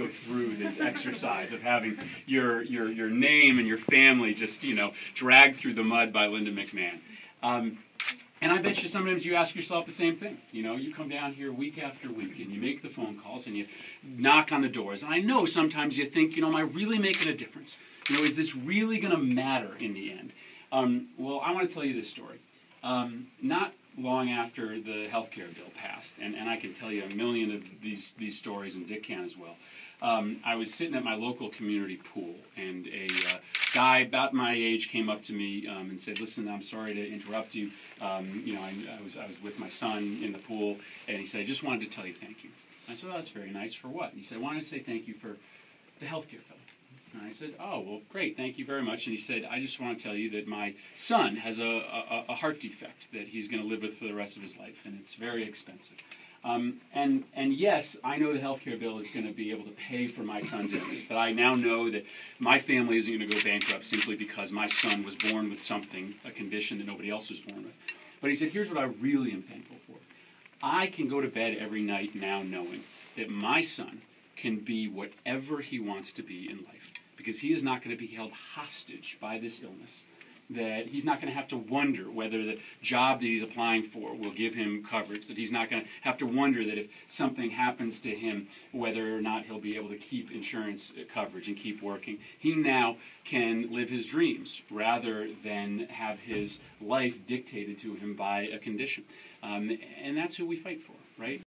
put through this exercise of having your name and your family just, dragged through the mud by Linda McMahon. And I bet you sometimes you ask yourself the same thing. You come down here week after week and you make the phone calls and you knock on the doors. And I know sometimes you think, am I really making a difference? Is this really going to matter in the end? Well, I want to tell you this story. Not long after the health care bill passed, and I can tell you a million of these stories, and Dick can as well. I was sitting at my local community pool, and a guy about my age came up to me and said, "Listen, I'm sorry to interrupt you. I was with my son in the pool, and he said, I just wanted to tell you thank you." I said, "Oh, that's very nice. For what?" And he said, "I wanted to say thank you for the health care bill." And I said, "Oh, well, great, thank you very much." And he said, "I just want to tell you that my son has a heart defect that he's going to live with for the rest of his life, and it's very expensive. And yes, I know the health care bill is going to be able to pay for my son's illness, that I now know that my family isn't going to go bankrupt simply because my son was born with something, a condition that nobody else was born with." But he said, "Here's what I really am thankful for. I can go to bed every night now knowing that my son can be whatever he wants to be in life, because he is not going to be held hostage by this illness, that he's not going to have to wonder whether the job that he's applying for will give him coverage, that he's not going to have to wonder that if something happens to him, whether or not he'll be able to keep insurance coverage and keep working. He now can live his dreams rather than have his life dictated to him by a condition." And that's who we fight for, right?